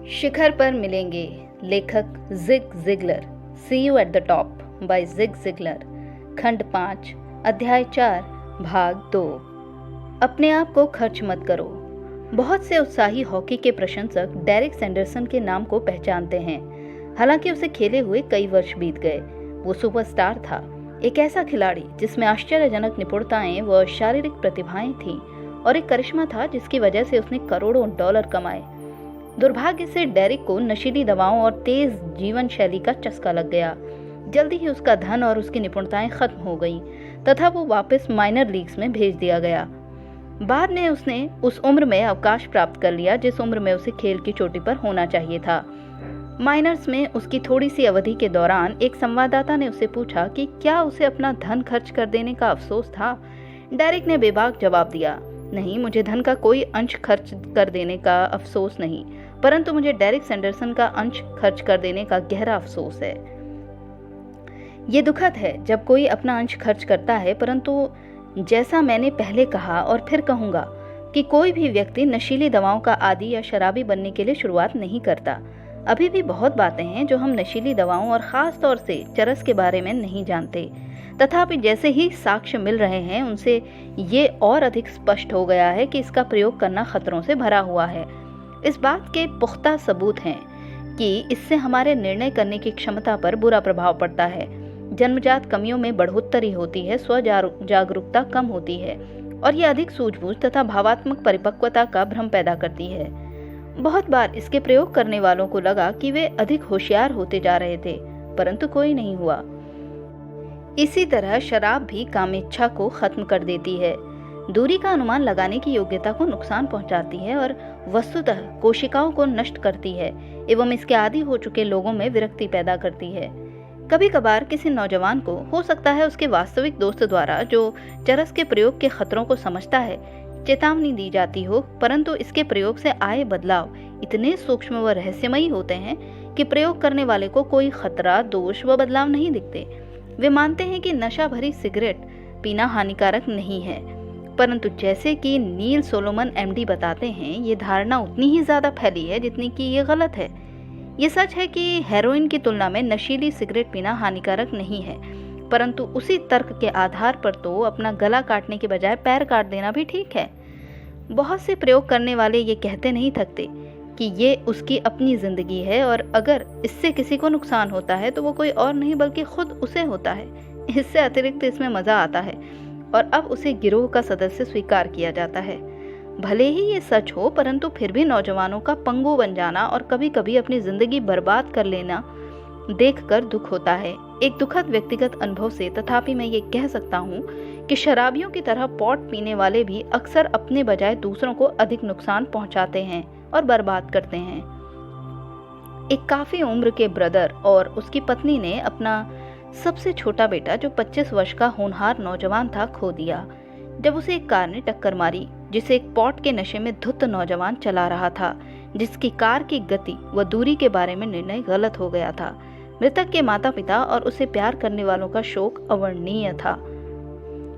शिखर पर मिलेंगे। लेखक Zig Ziglar. See you at the top by Zig Ziglar. खंड 5 अध्याय 4 भाग 2। अपने आप को खर्च मत करो। बहुत से उत्साही हॉकी के प्रशंसक डेरिक सैंडरसन के नाम को पहचानते हैं। हालांकि उसे खेले हुए कई वर्ष बीत गए। वो सुपरस्टार था, एक ऐसा खिलाड़ी जिसमें आश्चर्यजनक निपुणताएं व शारीरिक प्रतिभाएं थीं और एक करिश्मा था जिसकी वजह से उसने करोड़ों डॉलर कमाए। दुर्भाग्य से डेरिक को नशीली दवाओं और तेज जीवन शैली का चस्का लग गया। जल्दी ही उसका धन और उसकी निपुणताएं खत्म हो गईं तथा वो वापस माइनर लीग्स में भेज दिया गया। बाद में उसने उस उम्र में अवकाश प्राप्त कर लिया जिस उम्र में उसे खेल की चोटी पर होना चाहिए था। माइनर्स में उसकी थोड़ी सी अवधि के दौरान एक संवाददाता ने उससे पूछा कि क्या उसे अपना धन खर्च कर देने का अफसोस था। डेरिक ने बेबाक जवाब दिया, नहीं, मुझे धन का कोई अंश खर्च कर देने का अफसोस नहीं, परंतु मुझे डेरिक सैंडरसन का अंश खर्च कर देने का गहरा अफसोस है। ये दुखद है जब कोई अपना अंश खर्च करता है, परंतु जैसा मैंने पहले कहा और फिर कहूंगा कि कोई भी व्यक्ति नशीली दवाओं का आदी या शराबी बनने के लिए शुरुआत नहीं करता। अभी भी बहुत बातें हैं जो हम नशीली दवाओं और खास तौर से चरस के बारे में नहीं जानते। तथापि जैसे ही साक्ष्य मिल रहे हैं उनसे ये और अधिक स्पष्ट हो गया है कि इसका प्रयोग करना खतरों से भरा हुआ है। इस बात के पुख्ता सबूत हैं कि इससे हमारे निर्णय करने की क्षमता पर बुरा प्रभाव पड़ता है। जन्मजात कमियों में बढ़ोतरी होती है, स्व जागरूकता कम होती है और यह अधिक सूझबूझ तथा भावात्मक परिपक्वता का भ्रम पैदा करती है। बहुत बार इसके प्रयोग करने वालों को लगा कि वे अधिक होशियार होते जा रहे थे, परंतु कोई नहीं हुआ। इसी तरह शराब भी कामेच्छा को खत्म कर देती है, दूरी का अनुमान लगाने की योग्यता को नुकसान पहुंचाती है और वस्तुतः कोशिकाओं को नष्ट करती है एवं इसके आदी हो चुके लोगों में विरक्ति पैदा करती है। कभी कभार किसी नौजवान को हो सकता है उसके वास्तविक दोस्त द्वारा जो चरस के प्रयोग के खतरों को समझता है चेतावनी दी जाती हो, परंतु इसके प्रयोग से आए बदलाव इतने सूक्ष्म व रहस्यमयी होते हैं कि प्रयोग करने वाले को कोई खतरा, दोष व बदलाव नहीं दिखते। वे मानते हैं कि नशा भरी सिगरेट पीना हानिकारक नहीं है, परंतु जैसे कि नील सोलोमन एमडी बताते हैं, ये धारणा उतनी ही ज्यादा फैली है जितनी कि ये गलत है। ये सच है कि हेरोइन की तुलना में नशीली सिगरेट पीना हानिकारक नहीं है, परंतु उसी तर्क के आधार पर तो अपना गला काटने के बजाय पैर काट देना भी ठीक है। बहुत से प्रयोग करने वाले ये कहते नहीं थकते कि ये उसकी अपनी जिंदगी है और अगर इससे किसी को नुकसान होता है तो वो कोई और नहीं बल्कि खुद उसे होता है। इससे अतिरिक्त इसमें मजा आता है और अब उसे गिरोह का सदस्य स्वीकार किया जाता है। भले ही ये सच हो, परंतु फिर भी नौजवानों का पंगु बन जाना और कभी कभी अपनी जिंदगी बर्बाद कर लेना देखकर दुख होता है। एक दुखद व्यक्तिगत अनुभव से तथापि मैं ये कह सकता हूँ कि शराबियों की तरह पॉट पीने वाले भी अक्सर अपने बजाय दूसरों को अधिक नुकसान पहुंचाते हैं और बर्बाद करते हैं। एक काफी उम्र के ब्रदर और उसकी पत्नी ने अपना सबसे छोटा बेटा, जो 25 वर्ष का होनहार नौजवान था, खो दिया जब उसे एक कार ने टक्कर मारी जिसे एक पॉट के नशे में धुत नौजवान चला रहा था, जिसकी कार की गति व दूरी के बारे में निर्णय गलत हो गया था। मृतक के माता पिता और उसे प्यार करने वालों का शोक अवर्णनीय था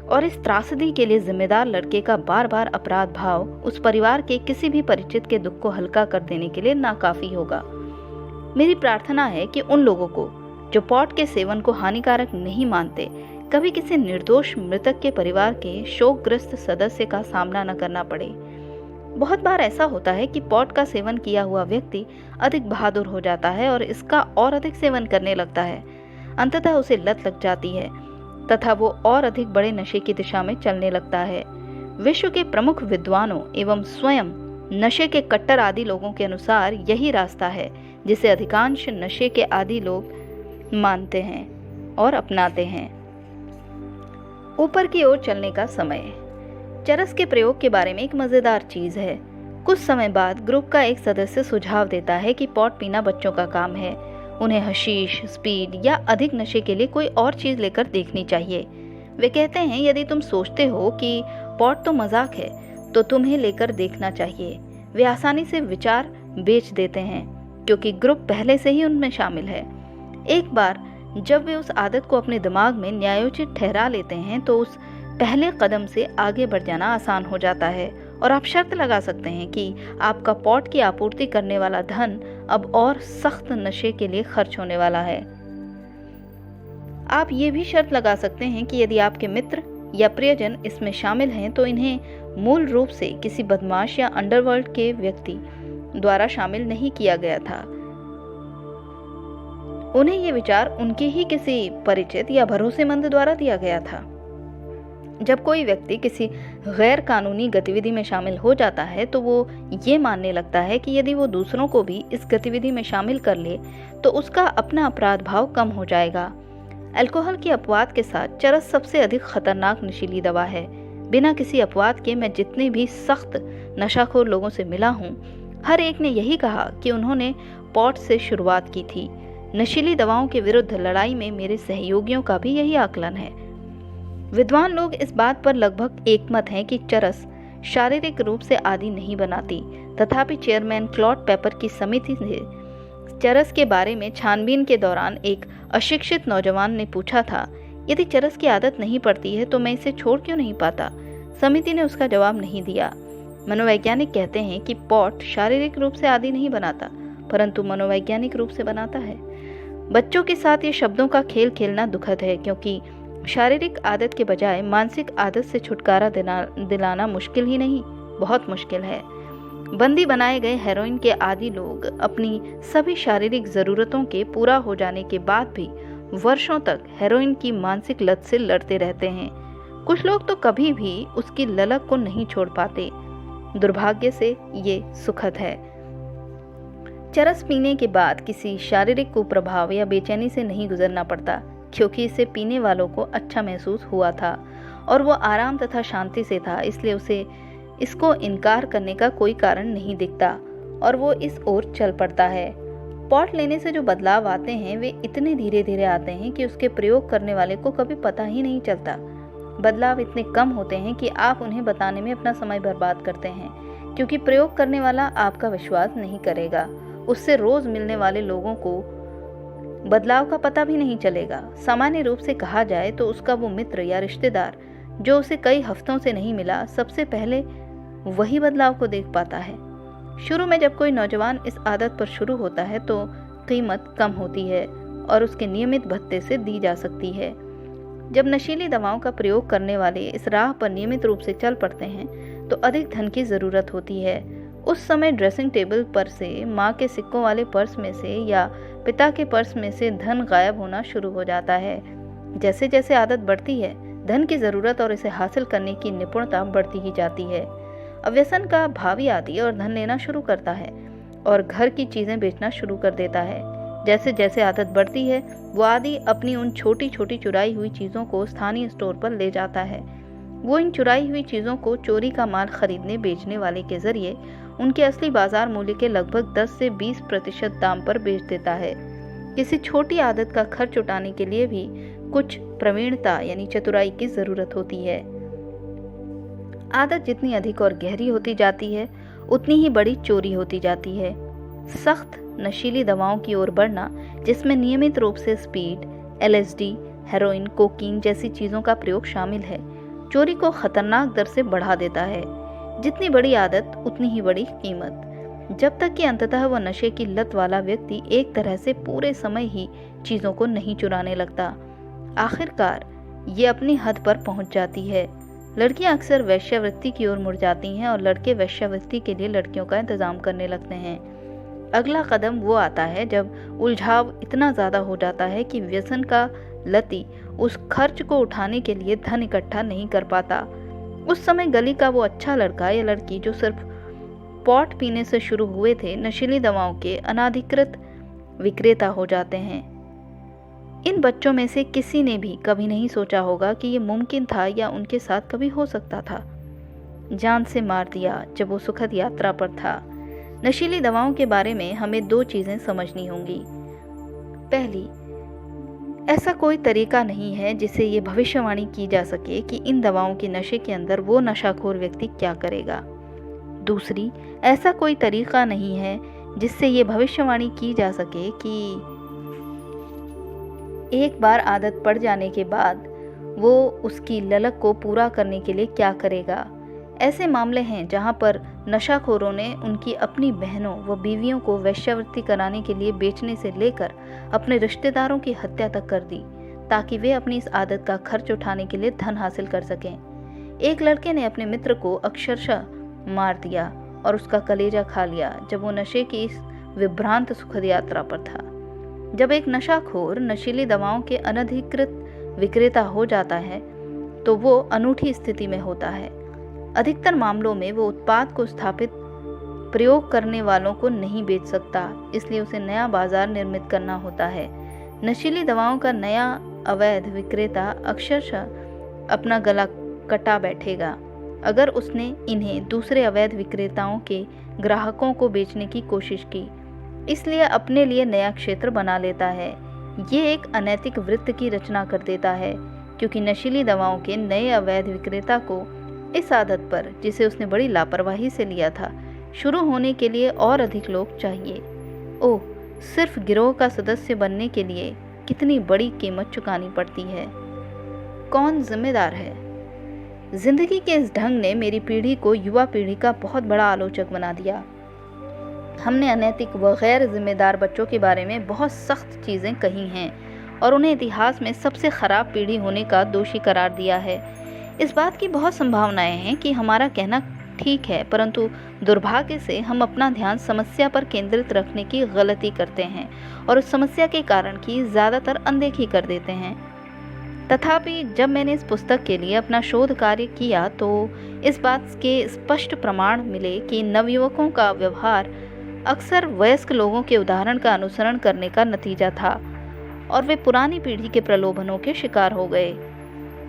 और इस त्रासदी के लिए जिम्मेदार लड़के का बार बार अपराध भाव उस परिवार के किसी भी परिचित के दुख को हल्का कर देने के लिए नाकाफी होगा। मेरी प्रार्थना है कि उन लोगों को जो पॉट के सेवन को हानिकारक नहीं मानते कभी किसी निर्दोष मृतक के परिवार के शोकग्रस्त सदस्य का सामना न करना पड़े। बहुत बार ऐसा होता है कि पॉट का सेवन किया हुआ व्यक्ति अधिक बहादुर हो जाता है और इसका और अधिक सेवन करने लगता है। अंततः उसे लत लग जाती है तथा वो और अधिक बड़े नशे की दिशा में चलने लगता है। विश्व के प्रमुख विद्वानों एवं स्वयं नशे के कट्टर आदी लोगों के अनुसार यही रास्ता है जिसे अधिकांश नशे के आदी लोग मानते हैं और अपनाते हैं। ऊपर की ओर चलने का समय। चरस के प्रयोग के बारे में एक मजेदार चीज है। कुछ समय बाद ग्रुप का एक सदस्य सुझाव देता है कि पॉट पीना बच्चों का काम है, उन्हें हशीश, स्पीड या अधिक नशे के लिए कोई और चीज लेकर देखनी चाहिए। वे कहते हैं, यदि तुम सोचते हो कि पॉट तो मजाक है तो तुम्हें लेकर देखना चाहिए। वे आसानी से विचार बेच देते हैं क्योंकि ग्रुप पहले से ही उनमें शामिल है। एक बार जब वे उस आदत को अपने दिमाग में न्यायोचित ठहरा लेते हैं तो उस पहले कदम से आगे बढ़ जाना आसान हो जाता है और आप शर्त लगा सकते हैं कि आपका पॉट की आपूर्ति करने वाला धन अब और सख्त नशे के लिए खर्च होने वाला है। आप ये भी शर्त लगा सकते हैं कि यदि आपके मित्र या प्रियजन इसमें शामिल हैं तो इन्हें मूल रूप से किसी बदमाश या अंडरवर्ल्ड के व्यक्ति द्वारा शामिल नहीं किया गया था। उन्हें ये विचार उनके ही किसी परिचित या भरोसेमंद द्वारा दिया गया था। जब कोई व्यक्ति किसी गैर कानूनी गतिविधि में शामिल हो जाता है तो वो ये मानने लगता है कि यदि वो दूसरों को भी इस गतिविधि में शामिल कर ले तो उसका अपना अपराध भाव कम हो जाएगा। अल्कोहल के अपवाद के साथ चरस सबसे अधिक खतरनाक नशीली दवा है। बिना किसी अपवाद के मैं जितने भी सख्त नशाखोर लोगों से मिला हूँ, हर एक ने यही कहा कि उन्होंने पॉट से शुरुआत की थी। नशीली दवाओं के विरुद्ध लड़ाई में मेरे सहयोगियों का भी यही आकलन है। विद्वान लोग इस बात पर लगभग एकमत हैं कि चरस शारीरिक रूप से आदी नहीं बनाती। तथापि चेयरमैन क्लॉड पेपर की समिति ने चरस के बारे में छानबीन के दौरान एक अशिक्षित नौजवान ने पूछा था, यदि चरस की आदत नहीं पड़ती है तो मैं इसे छोड़ क्यों नहीं पाता? समिति ने उसका जवाब नहीं दिया। मनोवैज्ञानिक कहते हैं कि पॉट शारीरिक रूप से आदी नहीं बनाता, परंतु मनोवैज्ञानिक रूप से बनाता है। बच्चों के साथ ये शब्दों का खेल खेलना दुखद है, क्योंकि शारीरिक आदत के बजाय मानसिक आदत से छुटकारा दिलाना मुश्किल ही नहीं, बहुत मुश्किल है। बंदी बनाए गए हेरोइन के आदी लोग अपनी सभी शारीरिक जरूरतों के पूरा हो जाने के बाद भी वर्षों तक हेरोइन की मानसिक लत से लड़ते रहते हैं। कुछ लोग तो कभी भी उसकी ललक को नहीं छोड़ पाते। दुर्भाग्य से ये सुखद है। चरस पीने के बाद किसी शारीरिक कुप्रभाव या बेचैनी से नहीं गुजरना पड़ता, क्योंकि इसे पीने वालों को अच्छा महसूस हुआ था और वो आराम तथा शांति से था, इसलिए उसे इसको इनकार करने का कोई कारण नहीं दिखता और वो इस ओर चल पड़ता है। पॉट लेने से जो बदलाव आते हैं वे इतने धीरे धीरे आते हैं कि उसके प्रयोग करने वाले को कभी पता ही नहीं चलता। बदलाव इतने कम होते हैं कि आप उन्हें बताने में अपना समय बर्बाद करते हैं, क्योंकि प्रयोग करने वाला आपका विश्वास नहीं करेगा। उससे रोज मिलने वाले लोगों को बदलाव का पता भी नहीं चलेगा। सामान्य रूप से कहा जाए तो उसका वो मित्र या रिश्तेदार जो उसे कई हफ्तों से नहीं मिला, सबसे पहले वही बदलाव को देख पाता है। शुरू में जब कोई नौजवान इस आदत पर शुरू होता है तो कीमत कम होती है और उसके नियमित भत्ते से दी जा सकती है। जब नशीली दवाओं का प्रयोग करने वाले इस राह पर नियमित रूप से चल पड़ते हैं तो अधिक धन की जरूरत होती है। उस समय ड्रेसिंग टेबल पर से, माँ के सिक्कों वाले पर्स में से या पिता के पर्स में से धन गायब होना शुरू हो जाता है। जैसे जैसे आदत बढ़ती है, धन की जरूरत और इसे हासिल करने की निपुणता बढ़ती ही जाती है। व्यसन का भावी आदी और धन लेना शुरू करता है और घर की चीजें बेचना शुरू कर देता है। जैसे जैसे आदत बढ़ती है, वो आदी अपनी उन छोटी छोटी चुराई हुई चीजों को स्थानीय स्टोर पर ले जाता है। वो इन चुराई हुई चीजों को चोरी का माल खरीदने बेचने वाले के जरिए उनके असली बाजार मूल्य के लगभग 10 से 20% दाम पर बेच देता है। किसी छोटी आदत का खर्च उठाने के लिए भी कुछ प्रवीणता यानी चतुराई की जरूरत होती है। आदत जितनी अधिक और गहरी होती जाती है, उतनी ही बड़ी चोरी होती जाती है। सख्त नशीली दवाओं की ओर बढ़ना, जिसमें नियमित रूप से स्पीड, LSD, हेरोइन, कोकीन जैसी चीजों का प्रयोग शामिल है, चोरी को खतरनाक दर से बढ़ा देता है। जितनी बड़ी आदत उतनी ही बड़ी कीमत, जब तक कि अंततः वह नशे की लत वाला व्यक्ति एक तरह से पूरे समय ही चीजों को नहीं चुराने लगता। आखिरकार ये अपनी हद पर पहुंच जाती है। लड़कियां अक्सर वेश्यावृत्ति की ओर मुड़ जाती हैं और लड़के वेश्यावृत्ति के लिए लड़कियों का इंतजाम करने लगते हैं। अगला कदम वो आता है जब उलझाव इतना ज्यादा हो जाता है कि व्यसन का लती उस खर्च को उठाने के लिए धन इकट्ठा नहीं कर पाता। उस समय गली का वो अच्छा लड़का या लड़की जो सिर्फ पॉट पीने से शुरू हुए थे, नशीली दवाओं के अनाधिकृत विक्रेता हो जाते हैं। इन बच्चों में से किसी ने भी कभी नहीं सोचा होगा कि ये मुमकिन था या उनके साथ कभी हो सकता था। जान से मार दिया जब वो सुखद यात्रा पर था। नशीली दवाओं के बारे में हमें 2 चीजें समझनी होंगी। पहली, ऐसा कोई तरीका नहीं है जिससे ये भविष्यवाणी की जा सके कि इन दवाओं के नशे के अंदर वो नशाखोर व्यक्ति क्या करेगा। दूसरी, ऐसा कोई तरीका नहीं है जिससे ये भविष्यवाणी की जा सके कि एक बार आदत पड़ जाने के बाद वो उसकी ललक को पूरा करने के लिए क्या करेगा। ऐसे मामले हैं जहां पर नशाखोरों ने उनकी अपनी बहनों व बीवियों को वेश्यावृत्ति कराने के लिए बेचने से लेकर अपने रिश्तेदारों की हत्या तक कर दी, ताकि वे अपनी इस आदत का खर्च उठाने के लिए धन हासिल कर सकें। एक लड़के ने अपने मित्र को अक्षरशः मार दिया और उसका कलेजा खा लिया जब वो नशे की इस विभ्रांत सुखद यात्रा पर था। जब एक नशाखोर नशीली दवाओं के अनधिकृत विक्रेता हो जाता है तो वो अनूठी स्थिति में होता है। अधिकतर मामलों में वो उत्पाद को स्थापित प्रयोग करने वालों को नहीं बेच सकता, इसलिए उसे नया बाजार निर्मित करना होता है। नशीली दवाओं का नया अवैध विक्रेता अक्षरशः अपना गला कटा बैठेगा अगर उसने इन्हें दूसरे अवैध विक्रेताओं के ग्राहकों को बेचने की कोशिश की, इसलिए अपने लिए नया क्षेत्र बना लेता है। ये एक अनैतिक वृत्त की रचना कर देता है, क्योंकि नशीली दवाओं के नए अवैध विक्रेता को इस आदत पर, जिसे उसने बड़ी लापरवाही से लिया था, शुरू होने के लिए और अधिक लोग चाहिए। ओह, सिर्फ गिरोह का सदस्य बनने के लिए कितनी बड़ी कीमत चुकानी पड़ती है। कौन जिम्मेदार है? जिंदगी के इस ढंग ने मेरी पीढ़ी को युवा पीढ़ी का बहुत बड़ा आलोचक बना दिया। हमने अनैतिक व गैर जिम्मेदार बच्चों के बारे में बहुत सख्त चीज़ें कही हैं और उन्हें इतिहास में सबसे खराब पीढ़ी होने का दोषी करार दिया है। इस बात की बहुत संभावनाएं हैं कि हमारा कहना ठीक है, परंतु दुर्भाग्य से हम अपना ध्यान समस्या पर केंद्रित रखने की गलती करते हैं और उस समस्या के कारण की ज़्यादातर अनदेखी कर देते हैं। तथापि जब मैंने इस पुस्तक के लिए अपना शोध कार्य किया तो इस बात के स्पष्ट प्रमाण मिले कि नवयुवकों का व्यवहार अक्सर वयस्क लोगों के उदाहरण का अनुसरण करने का नतीजा था और वे पुरानी पीढ़ी के प्रलोभनों के शिकार हो गए।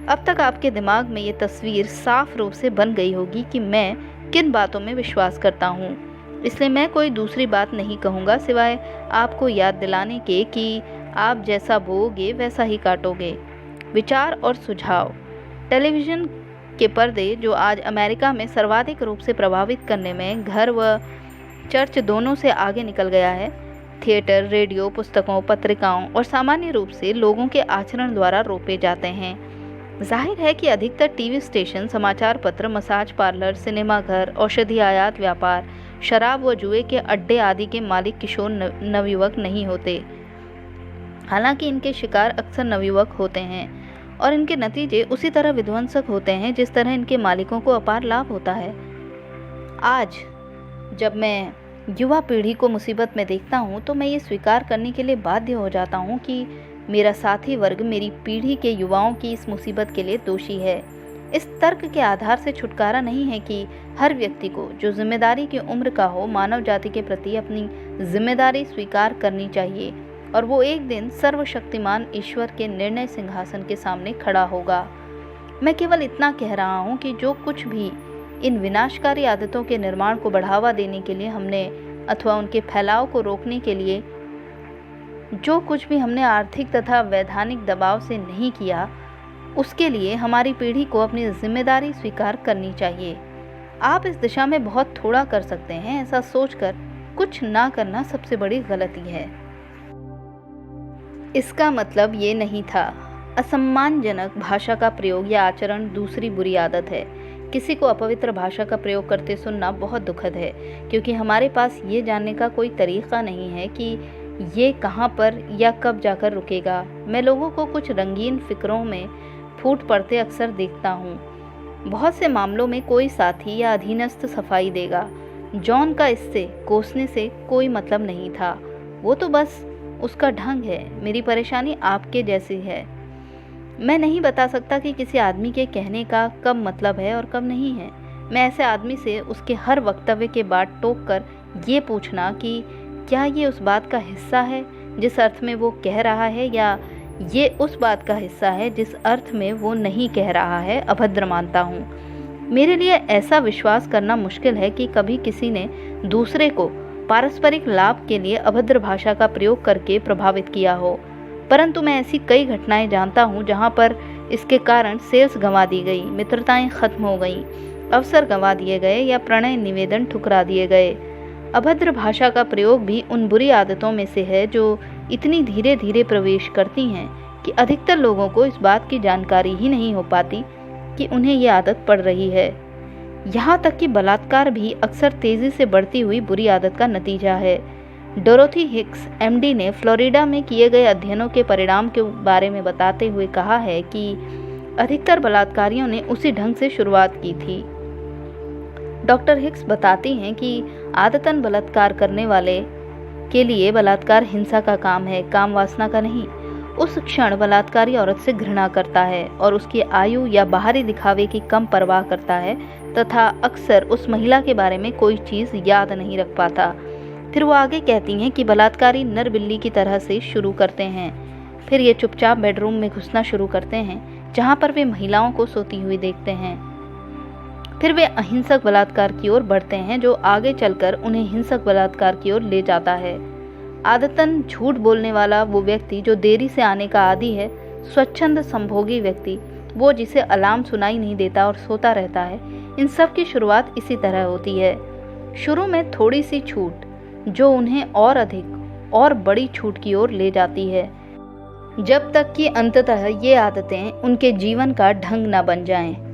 अब तक आपके दिमाग में ये तस्वीर साफ रूप से बन गई होगी कि मैं किन बातों में विश्वास करता हूँ, इसलिए मैं कोई दूसरी बात नहीं कहूँगा सिवाय आपको याद दिलाने के कि आप जैसा बोओगे वैसा ही काटोगे। विचार और सुझाव। टेलीविज़न के पर्दे, जो आज अमेरिका में सर्वाधिक रूप से प्रभावित करने में घर व चर्च दोनों से आगे निकल गया है, थिएटर, रेडियो, पुस्तकों, पत्रिकाओं और सामान्य रूप से लोगों के आचरण द्वारा रोपे जाते हैं। जाहिर है कि अधिकतर टीवी स्टेशन, समाचार पत्र, मसाज पार्लर, सिनेमा घर, औषधि आयात व्यापार, शराब व जुए के अड्डे आदि के मालिक किशोर नवयुवक नहीं होते। हालांकि इनके शिकार अक्सर नवयुवक होते हैं और इनके नतीजे उसी तरह विध्वंसक होते हैं जिस तरह इनके मालिकों को अपार लाभ होता है। आज जब मैं युवा पीढ़ी को मुसीबत में देखता हूँ तो मैं ये स्वीकार करने के लिए बाध्य हो जाता हूँ कि मेरा साथी वर्ग मेरी पीढ़ी के युवाओं की इस मुसीबत के लिए दोषी है। इस तर्क के आधार से छुटकारा नहीं है कि हर व्यक्ति को, जो जिम्मेदारी की उम्र का हो, मानव जाति के प्रति अपनी जिम्मेदारी स्वीकार करनी चाहिए और वो एक दिन सर्वशक्तिमान ईश्वर के निर्णय सिंहासन के सामने खड़ा होगा। मैं केवल इतना कह रहा हूँ कि जो कुछ भी इन विनाशकारी आदतों के निर्माण को बढ़ावा देने के लिए हमने अथवा उनके फैलाव को रोकने के लिए जो कुछ भी हमने आर्थिक तथा वैधानिक दबाव से नहीं किया, उसके लिए हमारी पीढ़ी को अपनी जिम्मेदारी स्वीकार करनी चाहिए। आप इस दिशा में बहुत थोड़ा कर सकते हैं, ऐसा सोचकर कुछ ना करना सबसे बड़ी गलती है। इसका मतलब ये नहीं था असम्मानजनक भाषा का प्रयोग या आचरण दूसरी बुरी आदत है। किसी को अपवित्र भाषा का प्रयोग करते सुनना बहुत दुखद है, क्योंकि हमारे पास ये जानने का कोई तरीक़ा नहीं है कि ये कहाँ पर या कब जाकर रुकेगा। मैं लोगों को कुछ रंगीन फिक्रों में फूट पड़ते अक्सर देखता हूँ। बहुत से मामलों में कोई साथी या अधीनस्थ सफाई देगा। जॉन का इससे कोसने से कोई मतलब नहीं था, वो तो बस उसका ढंग है। मेरी परेशानी आपके जैसी है। मैं नहीं बता सकता कि किसी आदमी के कहने का कब मतलब है और कब नहीं है। मैं ऐसे आदमी से उसके हर वक्तव्य के बाद टोक कर ये पूछना कि क्या ये उस बात का हिस्सा है जिस अर्थ में वो कह रहा है, या ये उस बात का हिस्सा है जिस अर्थ में वो नहीं कह रहा है, अभद्र मानता हूँ। मेरे लिए ऐसा विश्वास करना मुश्किल है कि कभी किसी ने दूसरे को पारस्परिक लाभ के लिए अभद्र भाषा का प्रयोग करके प्रभावित किया हो, परंतु मैं ऐसी कई घटनाएं जानता हूं जहां पर इसके कारण सेल्स गंवा दी गई, मित्रताएं खत्म हो गईं, अवसर गंवा दिए गए या प्रणय निवेदन ठुकरा दिए गए। अभद्र भाषा का प्रयोग भी उन बुरी आदतों में से है जो इतनी धीरे धीरे प्रवेश करती हैं कि अधिकतर लोगों को इस बात की जानकारी ही नहीं हो पाती कि उन्हें ये आदत पड़ रही है। यहाँ तक कि बलात्कार भी अक्सर तेजी से बढ़ती हुई बुरी आदत का नतीजा है। डोरोथी हिक्स एमडी ने फ्लोरिडा में किए गए अध्ययनों के परिणाम के बारे में बताते हुए कहा है कि अधिकतर बलात्कारियों ने उसी ढंग से शुरुआत की थी। डॉक्टर हिक्स बताती हैं कि आदतन बलात्कार करने वाले के लिए बलात्कार हिंसा का काम है, काम वासना का नहीं। उस क्षण बलात्कारी औरत से घृणा करता है और उसकी आयु या बाहरी दिखावे की कम परवाह करता है तथा अक्सर उस महिला के बारे में कोई चीज़ याद नहीं रख पाता। फिर वो आगे कहती हैं कि बलात्कारी नर बिल्ली की तरह से शुरू करते हैं, फिर ये चुपचाप बेडरूम में घुसना शुरू करते हैं जहाँ पर वे महिलाओं को सोती हुई देखते हैं। फिर वे अहिंसक बलात्कार की ओर बढ़ते हैं जो आगे चलकर उन्हें हिंसक बलात्कार की ओर ले जाता है। आदतन झूठ बोलने वाला वो व्यक्ति जो देरी से आने का आदी है, स्वच्छंद संभोगी व्यक्ति वो जिसे अलार्म सुनाई नहीं देता और सोता रहता है, इन सब की शुरुआत इसी तरह होती है। शुरू में थोड़ी सी छूट जो उन्हें और अधिक और बड़ी छूट की ओर ले जाती है, जब तक कि अंततः ये आदतें उनके जीवन का ढंग न बन जाएं।